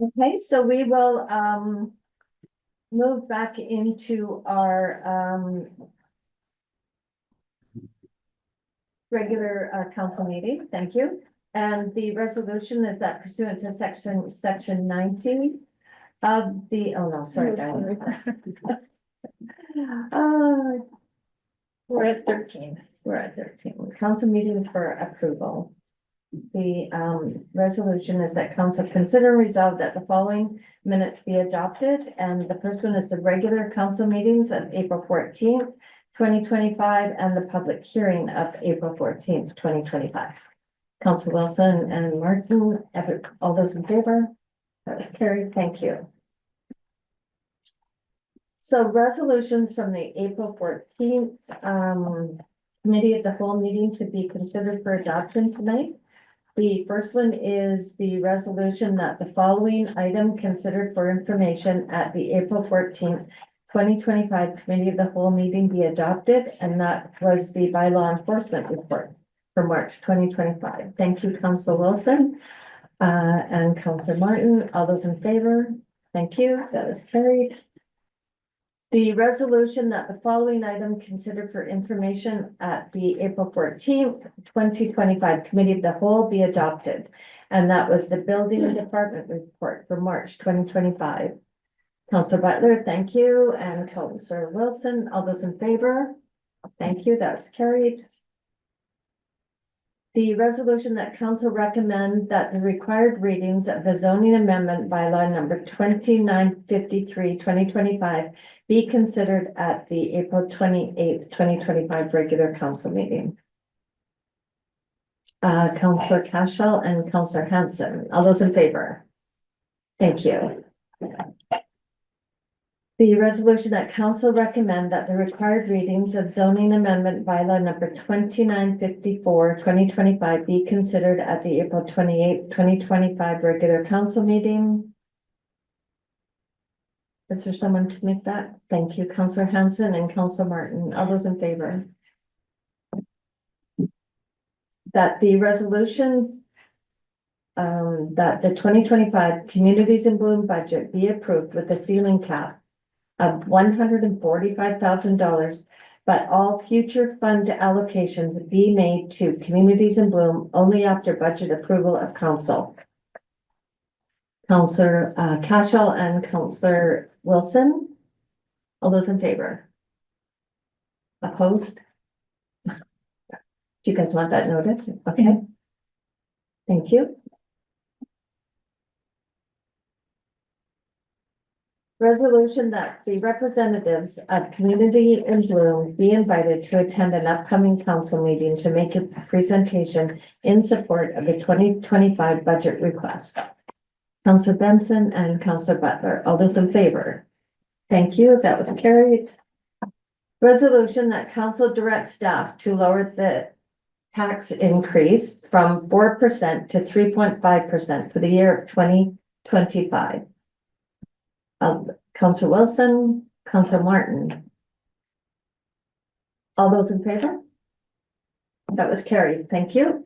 Okay, so we will move back into our regular council meeting. Thank you. And the resolution is that pursuant to section 19 of the, oh no, sorry. We're at 13. We're at 13. Council meetings for approval. The resolution is that council consider and resolve that the following minutes be adopted. And the first one is the regular council meetings of April 14th, 2025, and the public hearing of April 14th, 2025. Council Wilson and Martin, all those in favor? That was carried. Thank you. So resolutions from the April 14th committee of the whole meeting to be considered for adoption tonight. The first one is the resolution that the following item considered for information at the April 14th, 2025 committee of the whole meeting be adopted, and that was the bylaw enforcement report for March 2025. Thank you, Council Wilson and Councillor Martin. All those in favor? Thank you. That is carried. The resolution that the following item considered for information at the April 14th, 2025 committee of the whole be adopted. And that was the building department report for March 2025. Councillor Butler, thank you. And Councillor Wilson, all those in favor? Thank you. That's carried. The resolution that council recommend that the required readings of the zoning amendment bylaw number 2953, 2025 be considered at the April 28th, 2025 regular council meeting. Councillor Cashel and Councillor Hanson, all those in favor? Thank you. The resolution that council recommend that the required readings of zoning amendment bylaw number 2954, 2025 be considered at the April 28th, 2025 regular council meeting. Is there someone to make that? Thank you, Councillor Hanson and Councillor Martin. All those in favor? That the resolution that the 2025 Communities in Bloom budget be approved with the ceiling cap of $145,000, but all future fund allocations be made to Communities in Bloom only after budget approval of council. Councillor Cashel and Councillor Wilson, all those in favor? Opposed? Do you guys want that noted? Okay. Thank you. Resolution that the representatives of Community in Bloom be invited to attend an upcoming council meeting to make a presentation in support of the 2025 budget request. Councillor Benson and Councillor Butler, all those in favor? Thank you. That was carried. Resolution that council directs staff to lower the tax increase from 4% to 3.5% for the year of 2025. Councillor Wilson, Councillor Martin. All those in favor? That was carried. Thank you.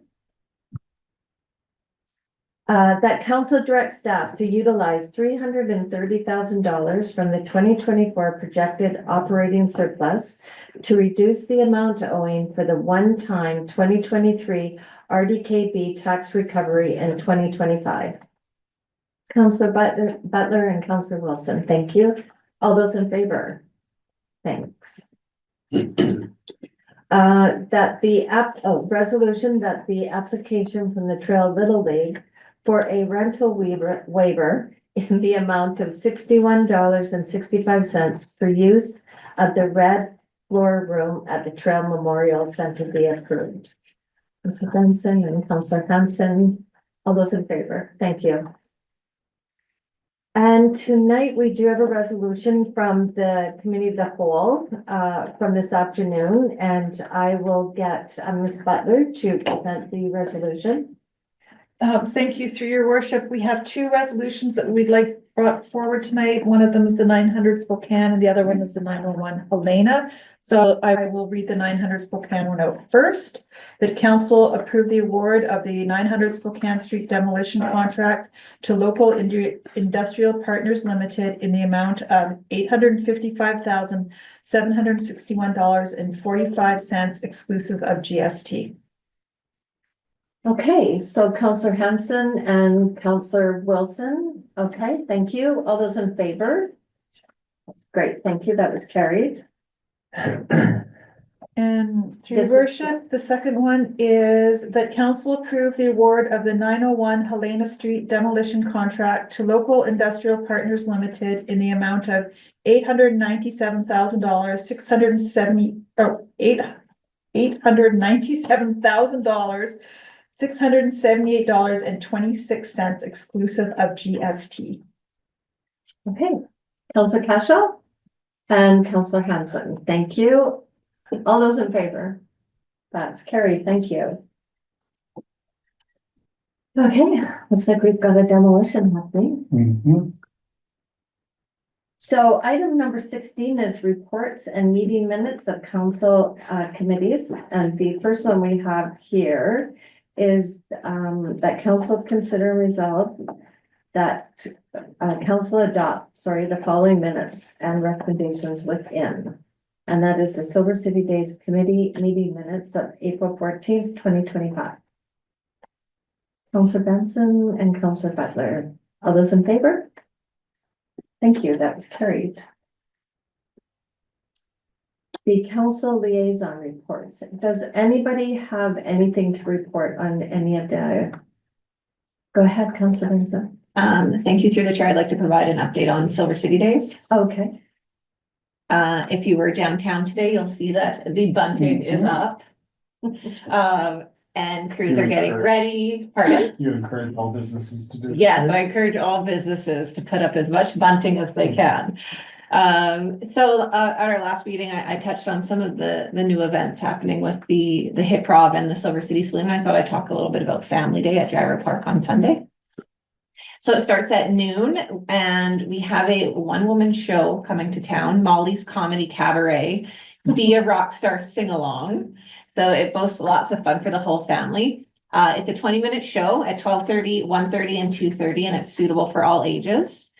That council directs staff to utilize $330,000 from the 2024 projected operating surplus to reduce the amount owing for the one-time 2023 RDKB tax recovery in 2025. Councillor Butler and Councillor Wilson, thank you. All those in favor? Thanks. That the resolution that the application from the Trail Little League for a rental waiver in the amount of $61.65 for use of the red floor room at the Trail Memorial Center be approved. Councillor Benson and Councillor Hanson, all those in favor? Thank you. And tonight we do have a resolution from the committee of the whole from this afternoon, and I will get Ms. Butler to present the resolution. Thank you, through your worship. We have two resolutions that we'd like brought forward tonight. One of them is the 900 Spokane and the other one is the 901 Helena. So I will read the 900 Spokane one out first. That council approved the award of the 900 Spokane Street demolition contract to Local Industrial Partners Limited in the amount of $855,761.45 exclusive of GST. Okay, so Counselor Hanson and Counselor Wilson. Okay, thank you. All those in favor? Great, thank you. That was carried. And through This is- worship, the second one is that council approved the award of the 901 Helena Street demolition contract to Local Industrial Partners Limited in the amount of $897,000, $897,000, $678.26 exclusive of GST. Okay, Counselor Cashel and Counselor Hanson, thank you. All those in favor? That's carried, thank you. Okay, looks like we've got a demolition happening. So item number 16 is reports and meeting minutes of council committees. And the first one we have here is that council consider and resolve that council adopt, the following minutes and recommendations within. And that is the Silver City Days Committee meeting minutes of April 14th, 2025. Counselor Benson and Counselor Butler, all those in favor? Thank you, that was carried. The council liaison reports. Does anybody have anything to report on any of the? Go ahead, Counselor Benson. Thank you, through the chair. I'd like to provide an update on Silver City Days. Okay, If you were downtown today, you'll see that the bunting is up. And crews are getting ready. Pardon? You encourage all businesses to do. Yes, I encourage all businesses to put up as much bunting as they can. At our last meeting, I touched on some of the new events happening with the Hip Prov and the Silver City Saloon. I thought I'd talk a little bit about Family Day at Gyro Park on Sunday. So it starts at noon and we have a one-woman show coming to town, Molly's Comedy Cabaret, Be a Rockstar Sing-Along. So it boasts lots of fun for the whole family. It's a 20-minute show at 12:30, 1:30, and 2:30, and it's suitable for all ages.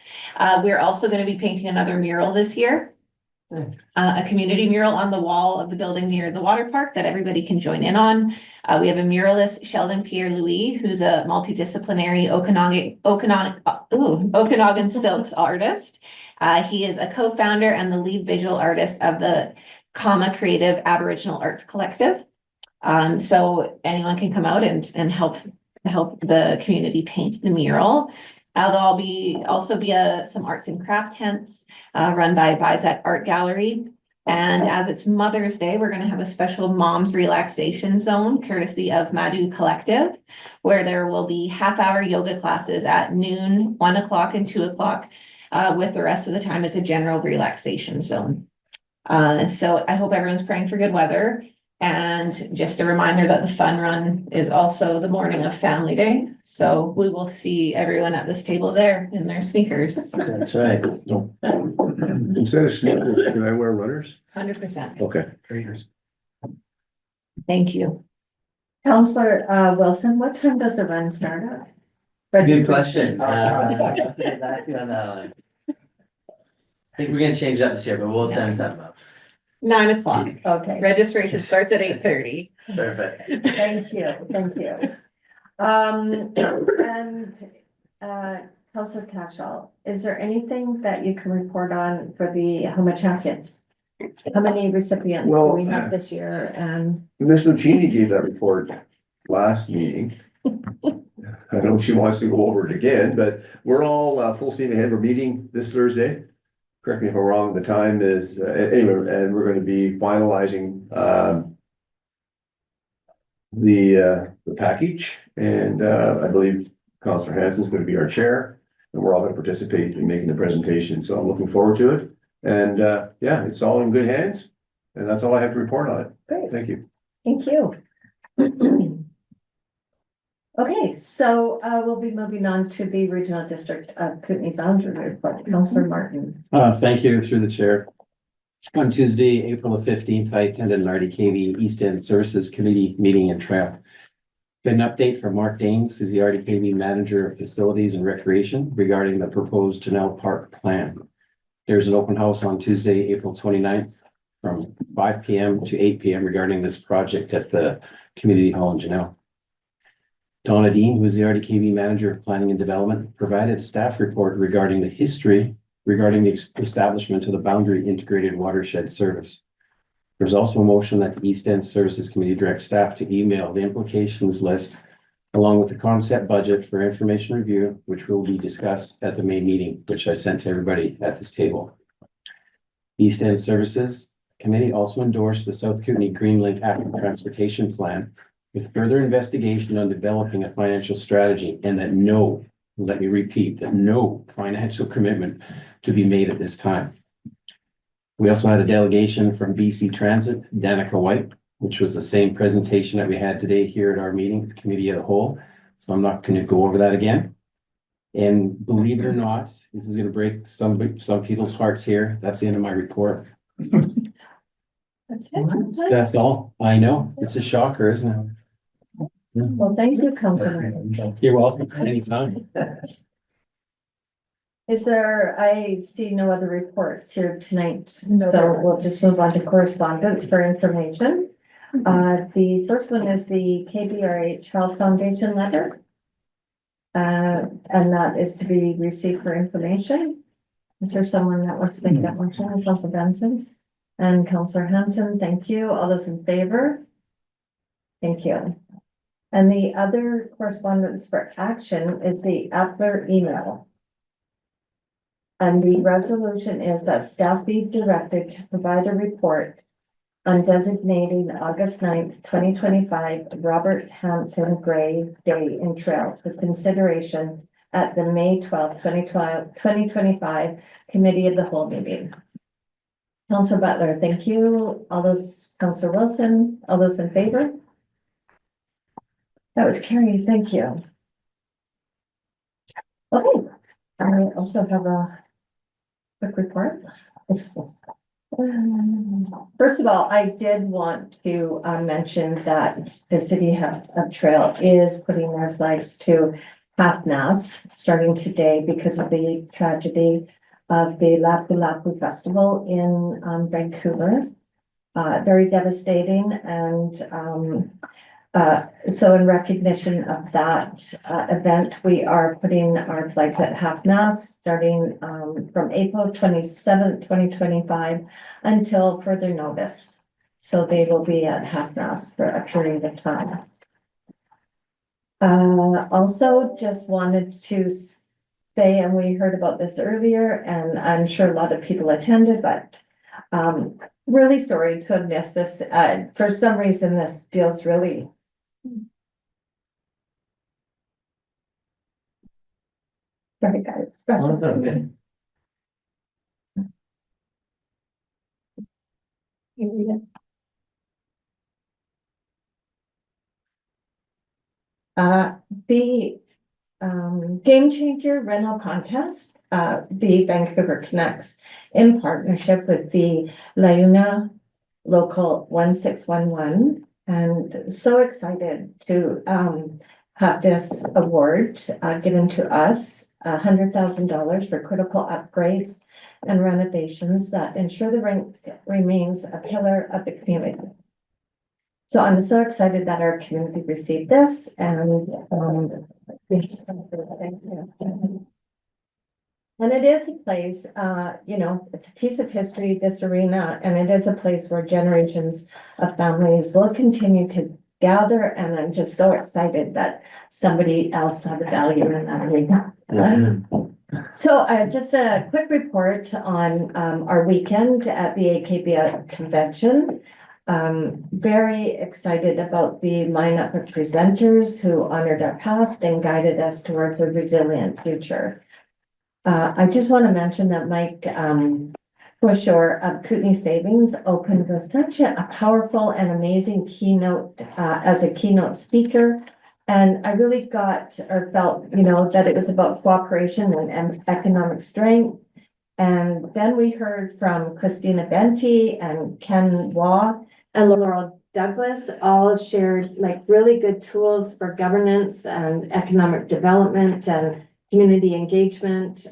We're also going to be painting another mural this year. A community mural on the wall of the building near the water park that everybody can join in on. We have a muralist, Sheldon Pierre-Louis, who's a multidisciplinary Okanagan Silks artist. He is a co-founder and the lead visual artist of the Kama Creative Aboriginal Arts Collective. So anyone can come out and help the community paint the mural. There'll also be some arts and craft tents run by Bizet Art Gallery. And as it's Mother's Day, we're going to have a special Mom's Relaxation Zone courtesy of Madhu Collective, where there will be half-hour yoga classes at noon, 1 o'clock, and 2 o'clock, with the rest of the time as a general relaxation zone. So I hope everyone's praying for good weather. And just a reminder that the fun run is also the morning of Family Day. So we will see everyone at this table there in their sneakers. That's right. Instead of sneakers, can I wear runners? 100%. Okay. Thank you. Counselor Wilson, what time does the run start at? It's a good question. I think we're gonna change it up this year, but we'll send something up. 9 o'clock. Okay, Registration starts at 8:30. Perfect. thank you. And Counselor Cashel, is there anything that you can report on for the Homa champions? How many recipients do we have this year? And Ms. Lucchini gave that report last meeting. I don't know if she wants to go over it again, but we're all full steam ahead. We're meeting this Thursday. Correct me if I'm wrong, the time is, anyway, and we're going to be finalizing the package. And I believe Counselor Hanson is going to be our chair, and we're all going to participate in making the presentation. So I'm looking forward to it. And yeah, it's all in good hands. And that's all I have to report on it. great, Thank you. thank you. Okay, so we'll be moving on to the Regional District of Kootenai Boundary Report. Councillor Martin. Thank you through the chair. On Tuesday, April the 15th, I attended an RDKV East End Services Committee meeting in Trail. An update from Mark Daines, who's the RDKV Manager of Facilities and Recreation regarding the proposed Janelle Park plan. There's an open house on Tuesday, April 29th from 5 p.m. to 8 p.m. regarding this project at the Community Hall in Janelle. Donna Dean, who is the RDKV Manager of Planning and Development, provided a staff report regarding the history regarding the establishment of the Boundary Integrated Watershed Service. There's also a motion that the East End Services Committee direct staff to email the implications list along with the concept budget for information review, which will be discussed at the May meeting, which I sent to everybody at this table. East End Services Committee also endorsed the South Kootenai Green Link Active Transportation Plan with further investigation on developing a financial strategy, and that let me repeat, that no financial commitment to be made at this time. We also had a delegation from BC Transit, Danica White, which was the same presentation that we had today here at our meeting, committee as a whole. So I'm not going to go over that again. And believe it or not, this is going to break some people's hearts here. That's the end of my report. That's it. That's all. I know. It's a shocker, isn't it? Well, thank you, Councillor. You're welcome. Anytime. Is there, I see no other reports here tonight, No, so there aren't. we'll just move on to correspondence for information. The first one is the KBRH Health Foundation letter. And that is to be received for information. Is there someone that wants to make that motion? It's Councillor Benson and Councillor Hanson. Thank you. All those in favor? Thank you. And the other correspondence for action is the Appler email. And the resolution is that staff be directed to provide a report on designating August 9th, 2025, Robert Hampton Gray Day in Trail for consideration at the May 12th, 2025 Committee of the Whole meeting. Councillor Butler, thank you. All those, Councillor Wilson, all those in favor? That was carried. Thank you. Okay, I also have a quick report. First of all, I did want to mention that the city of Trail is putting their flags to half-mast starting today because of the tragedy of the Lapu Lapu Festival in Vancouver. Very devastating, and so in recognition of that event, we are putting our flags at half-mast starting from April 27th, 2025 until further notice. So they will be at half-mast for a period of time. Also just wanted to say, and we heard about this earlier, and I'm sure a lot of people attended, but really sorry to have missed this. For some reason, this feels really sorry, guys. Oh, that's okay. You read it. The Game Changer Rental Contest, the Vancouver Canucks in partnership with the Launa Local 1611. And so excited to have this award given to us, $100,000 for critical upgrades and renovations that ensure the rink remains a pillar of the community. So I'm so excited that our community received this, and thank you so much for that. Thank you. And it is a place, it's a piece of history, this arena, and it is a place where generations of families will continue to gather. And I'm just so excited that somebody else had a value in that arena. So just a quick report on our weekend at the AKB convention. Very excited about the lineup of presenters who honored our past and guided us towards a resilient future. I just want to mention that Mike Bushore of Kootenai Savings opened with such a powerful and amazing keynote as a keynote speaker. And I really got or felt, you know, that it was about cooperation and economic strength. And then we heard from Christina Benti and Ken Waugh and Laurel Douglas, all shared like really good tools for governance and economic development and community engagement.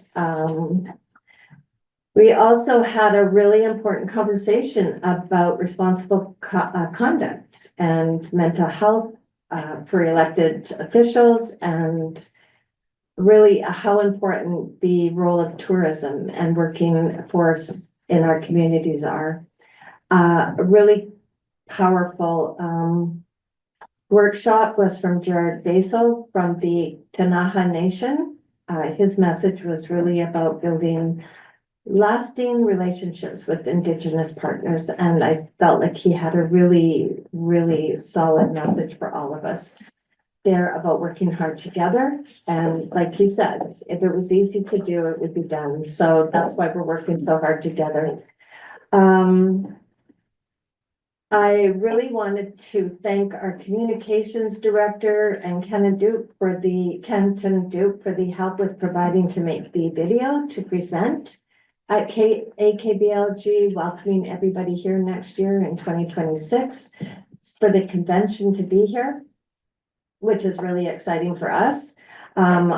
We also had a really important conversation about responsible conduct and mental health for elected officials, and really how important the role of tourism and working force in our communities are. A really powerful workshop was from Jared Basel from the Ktunaxa Nation. His message was really about building lasting relationships with Indigenous partners, and I felt like he had a really, really solid message for all of us there about working hard together. And like he said, if it was easy to do, it would be done. So that's why we're working so hard together. I really wanted to thank our communications director and Kenton Duke for the help with providing to make the video to present at AKBLG, welcoming everybody here next year in 2026 for the convention to be here, which is really exciting for us. I'm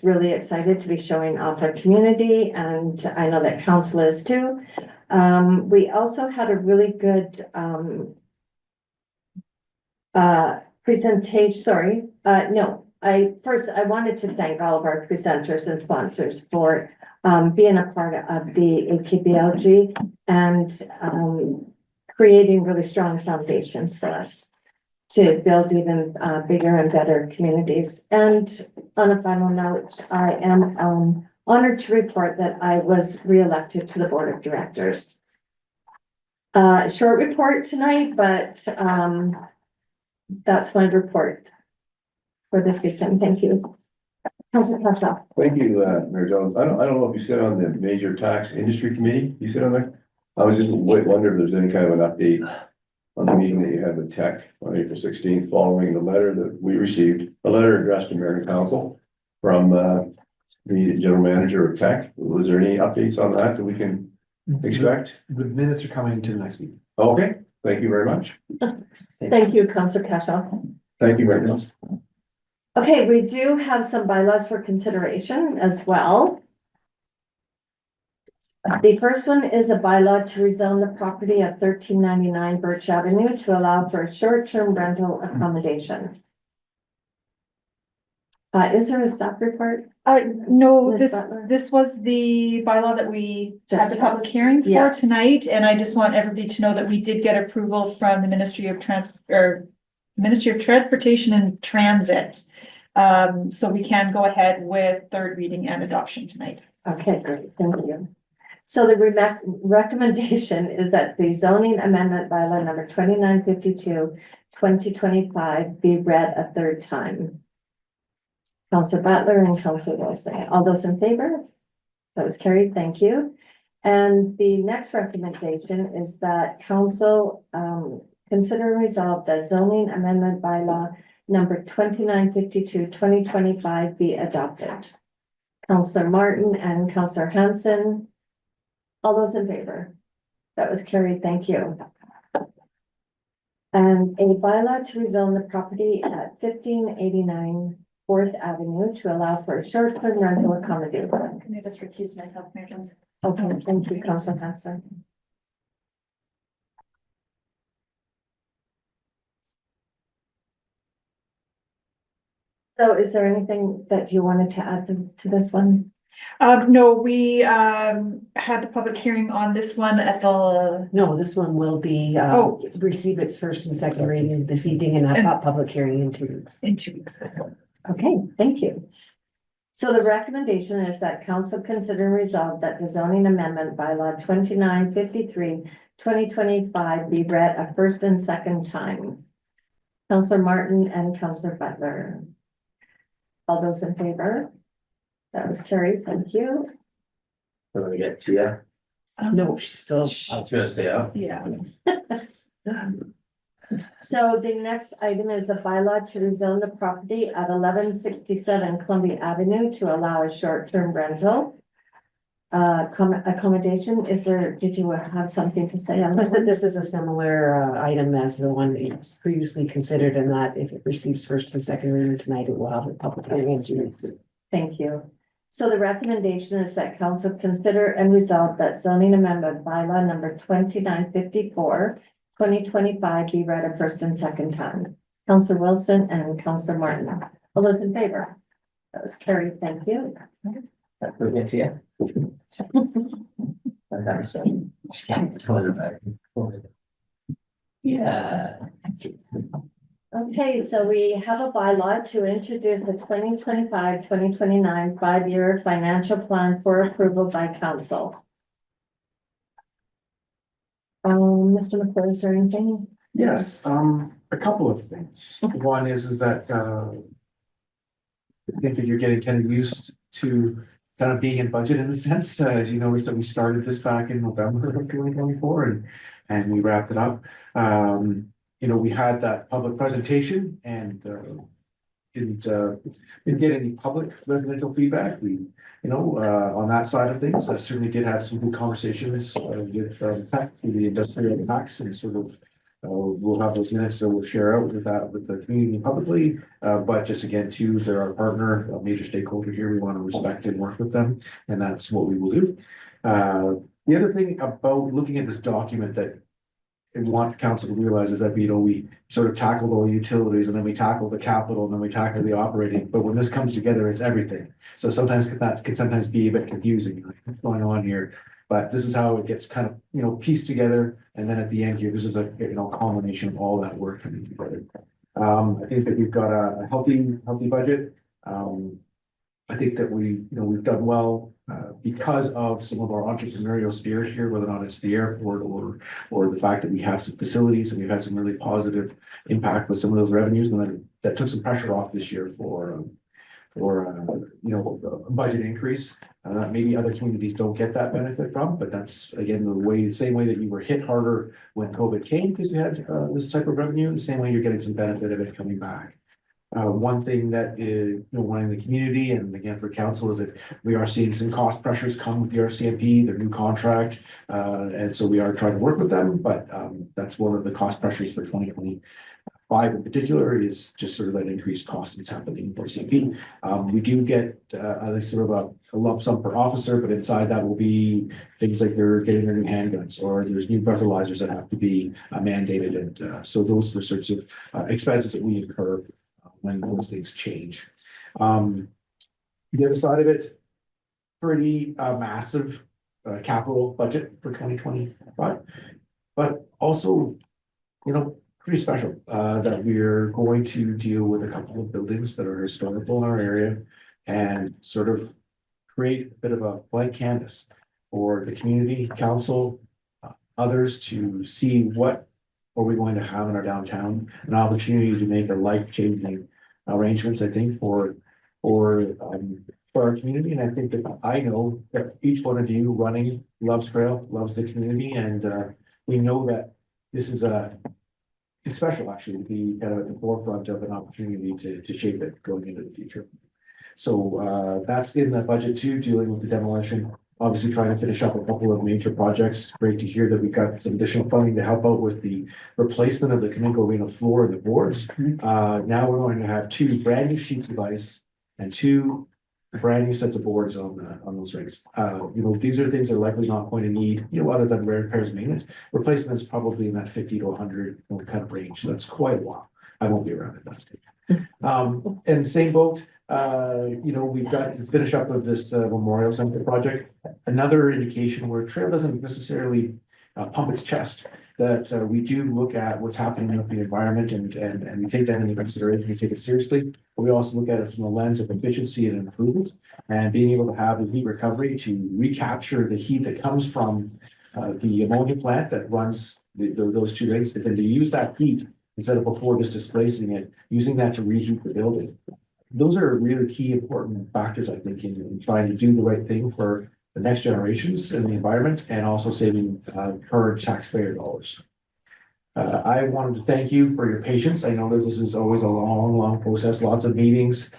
really excited to be showing off our community, and I know that council is too. We also had a really good presentation, I wanted to thank all of our presenters and sponsors for being a part of the AKBLG and creating really strong foundations for us to build even bigger and better communities. And on a final note, I am honored to report that I was reelected to the board of directors. Short report tonight, but that's my report for this weekend. Thank you. Councilor Pasha. Thank you, Mayor Jones. I don't know if you sit on the major tax industry committee. You sit on there? I was just wondering if there's any kind of an update on the meeting that you had with Tech on April 16th, following the letter that we received, a letter addressed to Mayor and Council from the general manager of Tech. Was there any updates on that we can expect? The minutes are coming to the next meeting. Okay, thank you very much. Thank you, Councilor Pasha. Thank you very much. Okay, we do have some bylaws for consideration as well. The first one is a bylaw to rezone the property of 1399 Birch Avenue to allow for a short-term rental accommodation. Is there a staff report? No, Ms. Butler? this was the bylaw that we had the Just- public hearing Yeah. for tonight, and I just want everybody to know that we did get approval from the Ministry of Transportation and Transit. So we can go ahead with third reading and adoption tonight. Okay, great, thank you. So the recommendation is that the zoning amendment bylaw number 2952, 2025 be read a third time. Councilor Butler and Councilor Wilson, all those in favor? That was carried, thank you. And the next recommendation is that council consider and resolve that zoning amendment bylaw number 2952, 2025 be adopted. Councilor Martin and Councilor Hanson, all those in favor? That was carried, thank you. And a bylaw to rezone the property at 1589 4th Avenue to allow for a short-term rental accommodation. Can I just recuse myself, Mayor Jones? Okay, thank you, Councilor Hanson. So is there anything that you wanted to add to this one? No, we had the public hearing on this one at the, No, this one will be, Oh. receive its first and second reading this evening and a public hearing in 2 weeks. in 2 weeks. Okay, thank you. So the recommendation is that council consider and resolve that the zoning amendment bylaw 2953, 2025 be read a first and second time. Councilor Martin and Councilor Butler. All those in favor? That was carried, thank you. I'm gonna get to you. No, she's still, I was gonna stay up. Yeah. So the next item is the bylaw to rezone the property at 1167 Columbia Avenue to allow a short-term rental. Accommodation, did you have something to say on Plus this? that this is a similar item as the one that was previously considered, and that if it receives first and second reading tonight, it will have a public hearing in 2 weeks. Thank you. So the recommendation is that council consider and resolve that zoning amendment bylaw number 2954, 2025 be read a first and second time. Councillor Wilson and Councillor Martin. All those in favor? That was carried. Thank you. We'll get to you. Yeah. Okay, so we have a bylaw to introduce the 2025-2029 5-year financial plan for approval by council. Mr. McClure, is there anything? Yes, a couple of things. One is that, I think that you're getting kind of used to kind of being in budget in a sense, as you noticed that we started this back in November of 2024 and we wrapped it up. You know, we had that public presentation and, didn't get any public residential feedback. We, you know, on that side of things, I certainly did have some good conversations with through the industrial tax and sort of we'll have those minutes that we'll share out with that with the community publicly. But just again, too, they're our partner, a major stakeholder here. We want to respect and work with them, and that's what we will do. The other thing about looking at this document that I want council to realize is that, you know, we sort of tackled all utilities and then we tackled the capital and then we tackled the operating, but when this comes together, it's everything. So sometimes that can sometimes be a bit confusing, like what's going on here. But this is how it gets kind of, you know, pieced together. And then at the end here, this is a, you know, culmination of all that work coming together. I think that we've got a healthy budget. I think that we've done well because of some of our entrepreneurial spirit here, whether or not it's the airport or the fact that we have some facilities and we've had some really positive impact with some of those revenues, and then that took some pressure off this year for a budget increase. Maybe other communities don't get that benefit from, but that's again the same way that you were hit harder when COVID came because you had this type of revenue, the same way you're getting some benefit of it coming back. One thing that is, wanting the community and again for council is that we are seeing some cost pressures come with the RCMP, their new contract. And so we are trying to work with them, but that's one of the cost pressures for 2025 in particular is just sort of that increased cost that's happening for RCMP. We do get sort of a lump sum per officer, but inside that will be things like they're getting their new handguns or there's new breathalyzers that have to be mandated. And so those are the sorts of expenses that we incur when those things change. The other side of it, pretty massive capital budget for 2025, but also, pretty special that we're going to deal with a couple of buildings that are historical in our area and sort of create a bit of a blank canvas for the community, council, others to see what are we going to have in our downtown, an opportunity to make a life-changing arrangements, I think, for our community. And I think that I know that each one of you running loves Trail, loves the community, and we know that this is it's special actually to be kind of at the forefront of an opportunity to shape it going into the future. So that's in the budget too, dealing with the demolition. Obviously trying to finish up a couple of major projects. Great to hear that we got some additional funding to help out with the replacement of the Comingo Arena floor and the boards. Now we're going to have 2 brand new sheets of ice and 2 brand new sets of boards on those rings. These are things that are likely not going to need, other than rare repairs and maintenance. Replacement's probably in that 50 to 100 kind of range. So that's quite a while. I won't be around at that stage. And same boat. We've got to finish up with this Memorial Center project. Another indication where Trail doesn't necessarily pump its chest, that we do look at what's happening with the environment and we take that into consideration, we take it seriously. But we also look at it from the lens of efficiency and improvement and being able to have the heat recovery to recapture the heat that comes from the ammonia plant that runs those 2 rings, and then to use that heat instead of before just displacing it, using that to reheat the building. Those are really key important factors, I think, in trying to do the right thing for the next generations and the environment, and also saving current taxpayer dollars. I wanted to thank you for your patience. I know that this is always a long, long process, lots of meetings.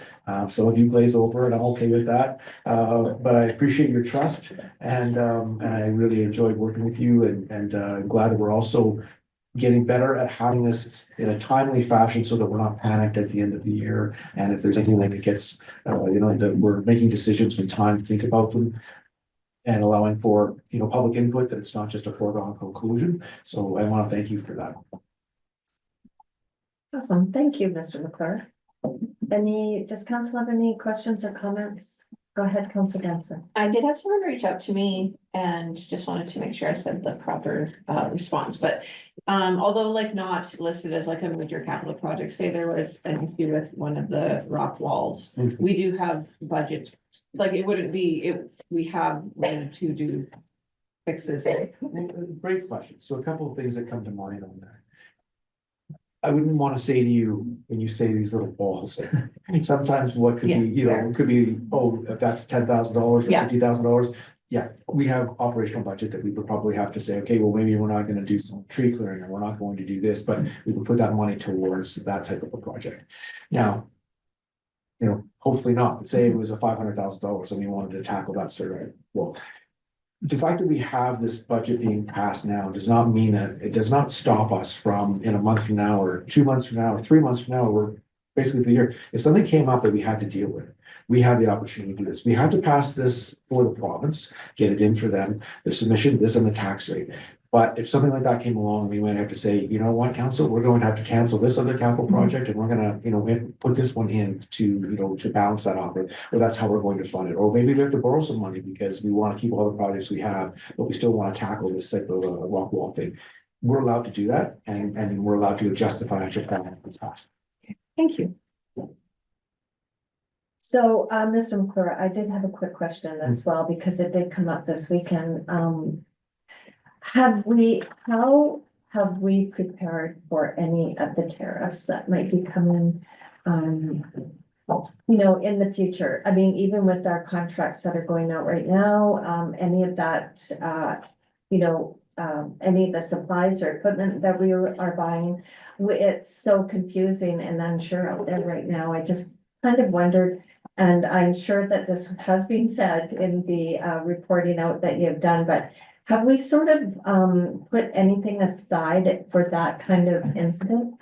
Some of you glaze over and I'm okay with that. But I appreciate your trust and I really enjoyed working with you and I'm glad that we're also getting better at having this in a timely fashion so that we're not panicked at the end of the year. And if there's anything that gets, that we're making decisions with time to think about them and allowing for, public input, that it's not just a foregone conclusion. So I want to thank you for that. Awesome. Thank you, Mr. McClure. Does council have any questions or comments? Go ahead, Council Benson. I did have someone reach out to me and just wanted to make sure I said the proper response, but although like not listed as like a major capital project, say there was an issue with one of the rock walls. Mhm. We do have budget, like it wouldn't be, we have room to do fixes. Great question. So a couple of things that come to mind on that. I wouldn't want to say to you, when you say these little balls, sometimes what could be, Yes, it could be, oh, if that's $10,000 or Yeah. $50,000. Yeah, we have operational budget that we would probably have to say, okay, well, maybe we're not gonna do some tree clearing or we're not going to do this, but we would put that money towards that type of a project. Now, hopefully not, but say it was a $500,000 and we wanted to tackle that survey. Well, the fact that we have this budget being passed now does not mean that it does not stop us from in a month from now or 2 months from now or 3 months from now, or basically the year. If something came up that we had to deal with, we had the opportunity to do this. We had to pass this for the province, get it in for them, the submission, this and the tax rate. But if something like that came along, we might have to say, you know what, council, we're going to have to cancel this other capital project and we're gonna, put this one in to balance that off. Or that's how we're going to fund it. Or maybe we have to borrow some money because we want to keep all the projects we have, but we still want to tackle this type of a rock wall thing. We're allowed to do that and we're allowed to adjust the financial plan if it's passed. Thank you. So, Mr. McClure, I did have a quick question as well, because it did come up this weekend. How have we prepared for any of the tariffs that might be coming? In the future? I mean, even with our contracts that are going out right now, any of that, any of the supplies or equipment that we are buying, it's so confusing and unsure out there right now. I just kind of wondered, and I'm sure that this has been said in the reporting out that you have done, but have we sort of put anything aside for that kind of incident?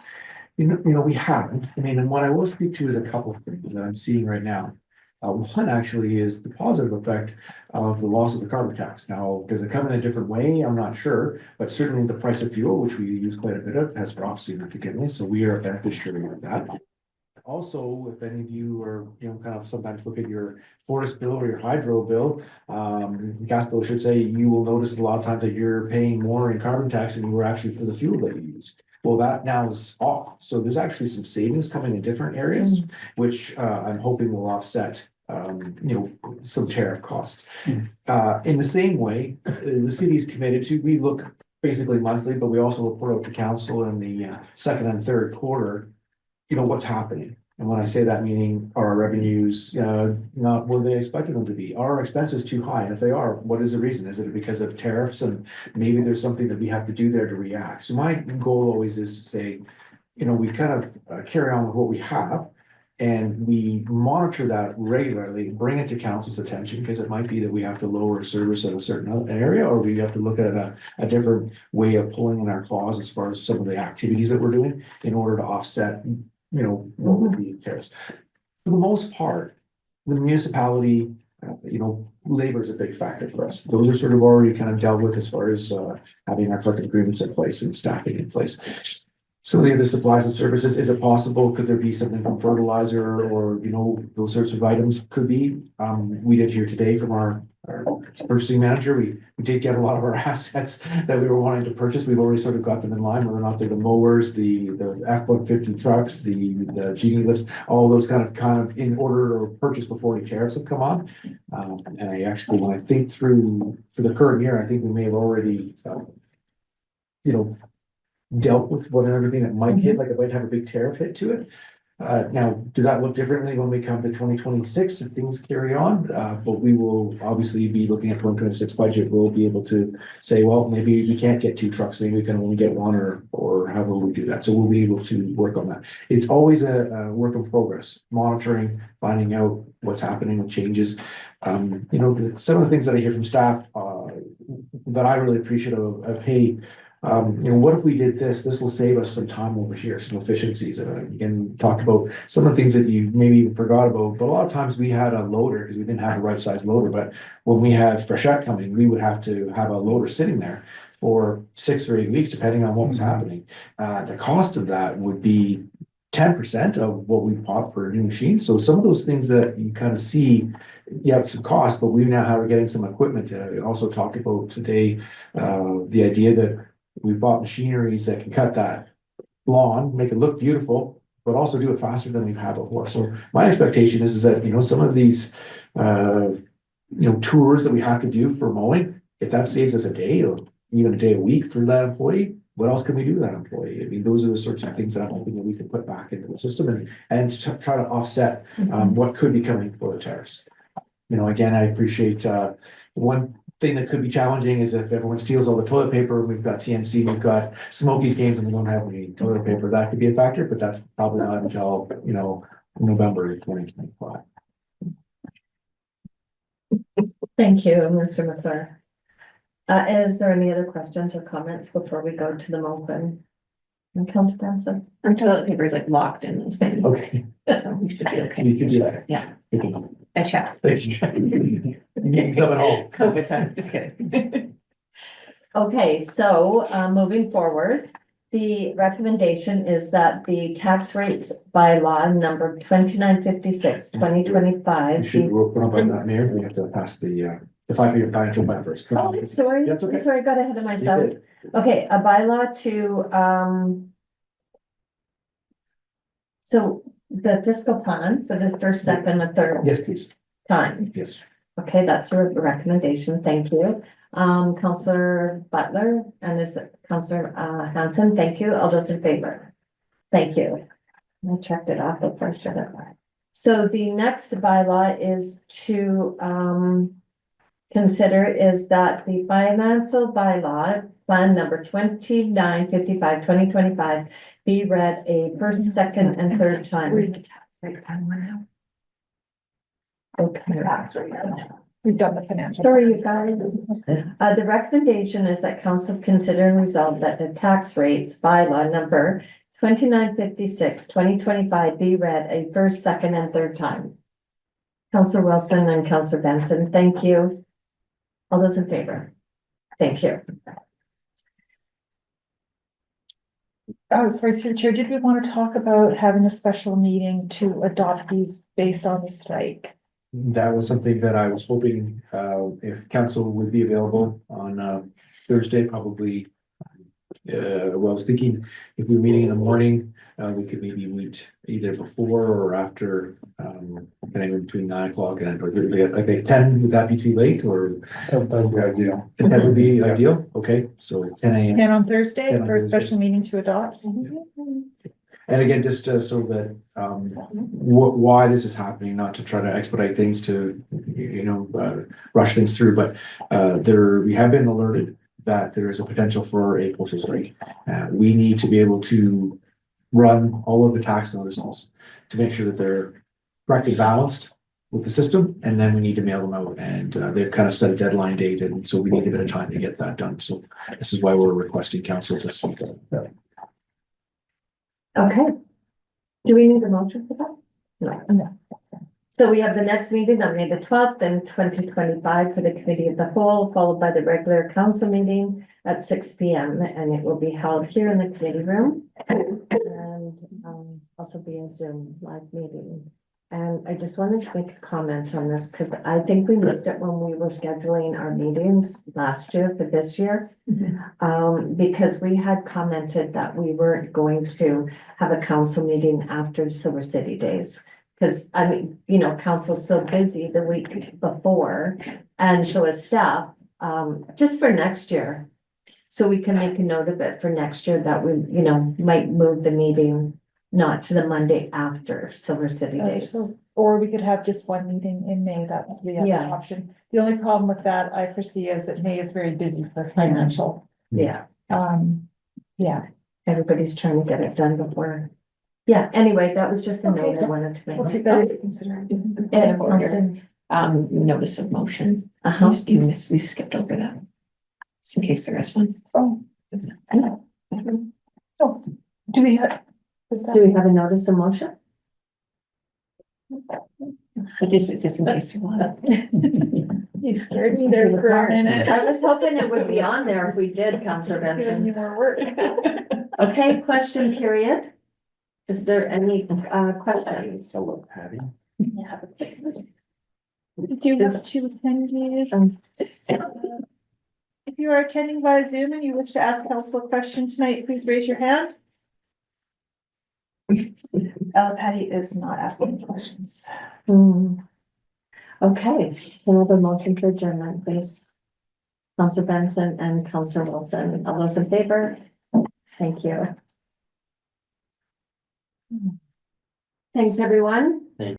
We haven't. I mean, and what I will speak to is a couple of things that I'm seeing right now. One actually is the positive effect of the loss of the carbon tax. Now, does it come in a different way? I'm not sure, but certainly the price of fuel, which we use quite a bit of, has dropped significantly. So we are a beneficiary of that. Also, if any of you are, kind of sometimes look at your forest bill or your hydro bill, gas bill, I should say, you will notice a lot of times that you're paying more in carbon tax than you were actually for the fuel that you use. Well, that now is off. So there's actually some savings coming in different areas, which I'm hoping will offset, some tariff costs. In the same way, the city's committed to, we look basically monthly, but we also report out to council in the second and third quarter, what's happening. And when I say that, meaning are our revenues not what they expected them to be? Are our expenses too high? And if they are, what is the reason? Is it because of tariffs and maybe there's something that we have to do there to react? So my goal always is to say, we kind of carry on with what we have and we monitor that regularly, bring it to council's attention, because it might be that we have to lower service in a certain area, or we have to look at a different way of pulling in our claws as far as some of the activities that we're doing in order to offset what would be tariffs. For the most part, the municipality, labor is a big factor for us. Those are sort of already kind of dealt with as far as having our collective agreements in place and staffing in place. Some of the other supplies and services, is it possible? Could there be something from fertilizer or, those sorts of items? Could be. We did hear today from our purchasing manager, we did get a lot of our assets that we were wanting to purchase. We've already sort of got them in line, whether or not they're the mowers, the F-150 trucks, the genie lifts, all those kind of in order or purchase before any tariffs have come on. And I actually, when I think through for the current year, I think we may have already, dealt with everything that might hit, like it might have a big tariff hit to it. Now, does that look differently when we come to 2026 if things carry on? But we will obviously be looking at 2026 budget. We'll be able to say, well, maybe we can't get 2 trucks, maybe we can only get 1 or however we do that. So we'll be able to work on that. It's always a work in progress, monitoring, finding out what's happening with changes. Some of the things that I hear from staff, that I really appreciate of, hey, what if we did this? This will save us some time over here, some efficiencies. And talked about some of the things that you maybe even forgot about. But a lot of times we had a loader because we didn't have the right size loader. But when we had Frechette coming, we would have to have a loader sitting there for 6 or 8 weeks, depending on what was happening. The cost of that would be 10% of what we bought for a new machine. So some of those things that you kind of see, yeah, it's a cost, but we now are getting some equipment. We also talked about today, the idea that we bought machineries that can cut that lawn, make it look beautiful, but also do it faster than we've had before. So my expectation is that, some of these, tours that we have to do for mowing, if that saves us a day or even a day a week for that employee, what else can we do with that employee? I mean, those are the sorts of things that I'm hoping that we can put back into the system and try to offset what could be coming for the tariffs. Again, I appreciate one thing that could be challenging is if everyone steals all the toilet paper, we've got TMC, we've got Smokies games, and we don't have any toilet paper. That could be a factor, but that's probably not until, November of 2025. Thank you, Mr. McClure. Is there any other questions or comments before we go to the motion? And Councillor Benson? Our toilet paper is like locked in those things, Okay. so we should be okay. You can do that. Yeah. You can- I checked. Thanks. You getting some at home. COVID time, just kidding. Okay, so moving forward, the recommendation is that the tax rates by law number 2956, 2025. You should put up on that, Mayor. We have to pass the 5-year financial plan first. Oh, sorry, That's okay. sorry, I got ahead of You myself. did. Okay, a bylaw to, so the fiscal plan for the first, second, and third Yes, please. time. Yes. Okay, that's your recommendation, thank you. Counselor Butler, and is it Counselor Hanson, thank you, all those in favor? Thank you. I checked it off before I should have. So the next bylaw is to, consider is that the financial bylaw, plan number 2955, 2025, be read a first, second, and third time. Okay. We've done the financial. Sorry, you guys. The recommendation is that council consider and resolve that the tax rates bylaw number 2956, 2025 be read a first, second, and third time. Councillor Wilson and Councillor Benson, thank you. All those in favor? Thank you. Oh, sorry, through the chair, did we want to talk about having a special meeting to adopt these based on the strike? That was something that I was hoping, if council would be available on, Thursday, probably. I was thinking if we were meeting in the morning, we could maybe meet either before or after, anywhere between 9 o'clock and or like 10, would that be too late or? That would be ideal, okay, so 10 a.m. And on Thursday 10 on for a Thursday. special meeting to adopt? And again, just so that, why this is happening, not to try to expedite things to, rush things through, but, we have been alerted that there is a potential for a postal strike. We need to be able to run all of the tax notices to make sure that they're correctly balanced with the system, and then we need to mail them out, and they've kind of set a deadline date, and so we need a bit of time to get that done. So this is why we're requesting council to see that. Okay. Do we need a motion for that? No. So we have the next meeting on May the 12th and 2025 for the committee of the whole, followed by the regular council meeting at 6 p.m. and it will be held here in the committee room and also be a Zoom live meeting. And I just wanted to make a comment on this because I think we missed it when we were scheduling our meetings last year for this year. Because we had commented that we weren't going to have a council meeting after Silver City Days. Because I mean, council's so busy the week before and so is staff, just for next year. So we can make a note of it for next year that we, might move the meeting not to the Monday after Silver City Days. Or we could have just one meeting in May, that's the other Yeah. option. The only problem with that I foresee is that May is very busy for financial. Yeah, Yeah, everybody's trying to get it done before. Yeah, anyway, that was just a note I wanted to We'll make. take that into consideration. And also, Notice of motion. uh-huh. You skipped over that. Just in case there is one. Oh. Do we have? Do we have a notice of motion? But just in case there was. You scared me there for a minute. I was hoping it would be on there if we did, Counselor Giving you Benson. more work. Okay, question period. Is there any questions? Hello, Patty. Do you have to attend these? If you are attending via Zoom and you wish to ask council a question tonight, please raise your hand. Patty is not asking questions. Okay, can I have a motion for adjournment, please? Counselor Benson and Counselor Wilson, all those in favor? Thank you. Thanks, everyone.